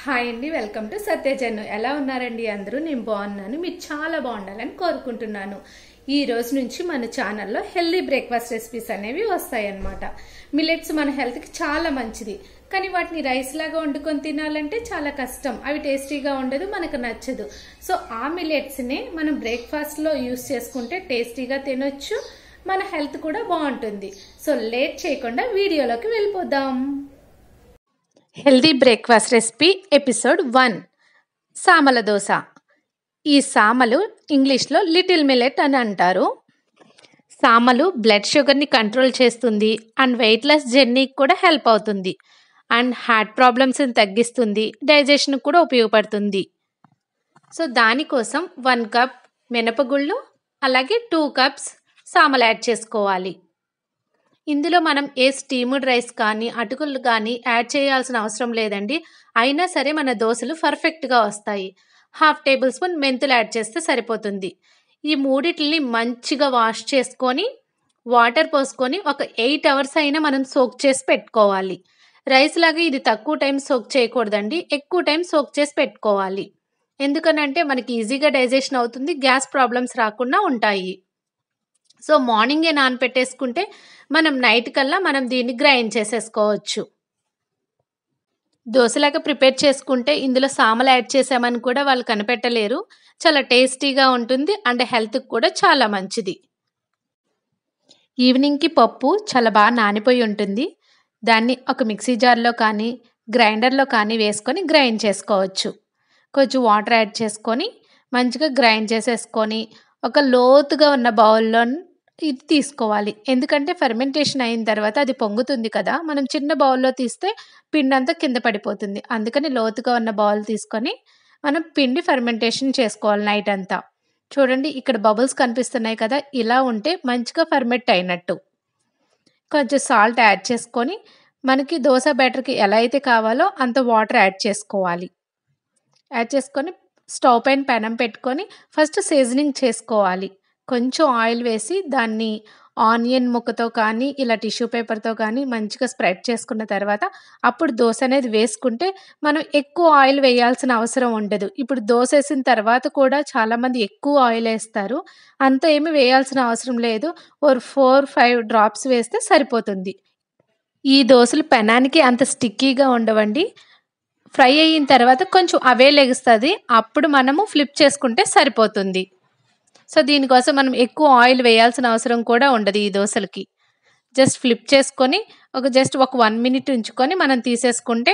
Hi అండి, welcome to సత్యజన్ను. ఎలా ఉన్నారండి అందరూ? నేను బాగున్నాను. మీరు చాలా బాగుండాలని కోరుకుంటున్నాను. ఈ రోజు నుంచి మన ఛానల్లో హెల్దీ బ్రేక్ఫాస్ట్ రెసిపీస్ అనేవి వస్తాయన్నమాట. మిల్లెట్స్ మన హెల్త్కి చాలా మంచిది, కానీ వాటిని రైస్ లాగా వండుకొని తినాలంటే చాలా కష్టం. అవి టేస్టీగా ఉండదు, మనకు నచ్చదు. సో ఆ మిల్లెట్స్ని మనం బ్రేక్ఫాస్ట్లో యూస్ చేసుకుంటే టేస్టీగా తినొచ్చు, మన హెల్త్ కూడా బాగుంటుంది. సో లేట్ చేయకుండా వీడియోలోకి వెళ్ళిపోదాం. Healthy breakfast recipe episode 1, Samala dosa. ఈ సామలు ఇంగ్లీష్లో లిటిల్ మిల్లెట్ అని అంటారు. సామలు బ్లడ్ షుగర్ని కంట్రోల్ చేస్తుంది అండ్ వెయిట్ లాస్ జర్నీకి కూడా హెల్ప్ అవుతుంది అండ్ హార్ట్ ప్రాబ్లమ్స్ని తగ్గిస్తుంది, డైజెషన్ కూడా ఉపయోగపడుతుంది. సో దానికోసం 1 కప్ మినపగుళ్ళు అలాగే 2 కప్స్ సామలు యాడ్ చేసుకోవాలి. ఇందులో మనం ఏ స్టీమ్డ్ రైస్ కానీ అటుకులు కానీ యాడ్ చేయాల్సిన అవసరం లేదండి. అయినా సరే మన దోశలు పర్ఫెక్ట్గా వస్తాయి. 1/2 టేబుల్ స్పూన్ మెంతులు యాడ్ చేస్తే సరిపోతుంది. ఈ మూడిటిని మంచిగా వాష్ చేసుకొని వాటర్ పోసుకొని ఒక 8 అవర్స్ అయినా మనం సోక్ చేసి పెట్టుకోవాలి. రైస్ లాగా ఇది తక్కువ టైం సోక్ చేయకూడదండి, ఎక్కువ టైం సోక్ చేసి పెట్టుకోవాలి. ఎందుకనంటే మనకి ఈజీగా డైజెషన్ అవుతుంది, గ్యాస్ ప్రాబ్లమ్స్ రాకుండా ఉంటాయి. సో మార్నింగే నానపెట్టేసుకుంటే మనం నైట్ కల్లా మనం దీన్ని గ్రైండ్ చేసేసుకోవచ్చు. దోశలాగా ప్రిపేర్ చేసుకుంటే ఇందులో సామలు యాడ్ చేసామని కూడా వాళ్ళు కనిపెట్టలేరు. చాలా టేస్టీగా ఉంటుంది అండ్ హెల్త్కి కూడా చాలా మంచిది. ఈవినింగ్కి పప్పు చాలా బాగా నానిపోయి ఉంటుంది. దాన్ని ఒక మిక్సీ జార్లో కానీ గ్రైండర్లో కానీ వేసుకొని గ్రైండ్ చేసుకోవచ్చు. కొంచెం వాటర్ యాడ్ చేసుకొని మంచిగా గ్రైండ్ చేసేసుకొని ఒక లోతుగా ఉన్న బౌల్లో ఇది తీసుకోవాలి. ఎందుకంటే ఫెర్మెంటేషన్ అయిన తర్వాత అది పొంగుతుంది కదా, మనం చిన్న బౌల్లో తీస్తే పిండి అంతా కింద పడిపోతుంది. అందుకని లోతుగా ఉన్న బౌల్ తీసుకొని మనం పిండి ఫెర్మెంటేషన్ చేసుకోవాలి నైట్ అంతా. చూడండి, ఇక్కడ బబుల్స్ కనిపిస్తున్నాయి కదా, ఇలా ఉంటే మంచిగా ఫెర్మెంట్ అయినట్టు. కొంచెం సాల్ట్ యాడ్ చేసుకొని మనకి దోశ బ్యాటర్కి ఎలా అయితే కావాలో అంత వాటర్ యాడ్ చేసుకోవాలి. యాడ్ చేసుకొని స్టవ్ పైన పెనం పెట్టుకొని ఫస్ట్ సీజనింగ్ చేసుకోవాలి. కొంచెం ఆయిల్ వేసి దాన్ని ఆనియన్ ముక్కతో కానీ ఇలా టిష్యూ పేపర్తో కానీ మంచిగా స్ప్రెడ్ చేసుకున్న తర్వాత అప్పుడు దోశ అనేది వేసుకుంటే మనం ఎక్కువ ఆయిల్ వేయాల్సిన అవసరం ఉండదు. ఇప్పుడు దోశ వేసిన తర్వాత కూడా చాలామంది ఎక్కువ ఆయిల్ వేస్తారు. అంత ఏమి వేయాల్సిన అవసరం లేదు. 4-5 డ్రాప్స్ వేస్తే సరిపోతుంది. ఈ దోశలు పెనానికి అంత స్టిక్కీగా ఉండవండి. ఫ్రై అయిన తర్వాత కొంచెం అవే లెగుస్తుంది, అప్పుడు మనము ఫ్లిప్ చేసుకుంటే సరిపోతుంది. సో దీనికోసం మనం ఎక్కువ ఆయిల్ వేయాల్సిన అవసరం కూడా ఉండదు. ఈ దోశలకి జస్ట్ ఫ్లిప్ చేసుకొని ఒక 1 మినిట్ ఉంచుకొని మనం తీసేసుకుంటే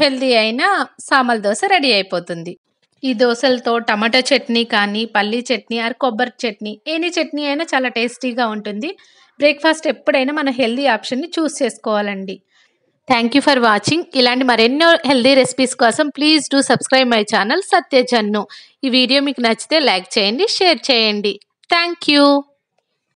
హెల్దీ అయిన సామల దోశ రెడీ అయిపోతుంది. ఈ దోశలతో టమాటా చట్నీ కానీ పల్లీ చట్నీ ఆర్ కొబ్బరి చట్నీ, ఎనీ చట్నీ అయినా చాలా టేస్టీగా ఉంటుంది. బ్రేక్ఫాస్ట్ ఎప్పుడైనా మన హెల్దీ ఆప్షన్ని చూస్ చేసుకోవాలండి. Thank you for watching. ఇలాంటి మరెన్నో హెల్దీ రెసిపీస్ కోసం please do subscribe my channel సత్యజన్ను. ఈ వీడియో మీకు నచ్చితే లైక్ చేయండి, షేర్ చేయండి. Thank you.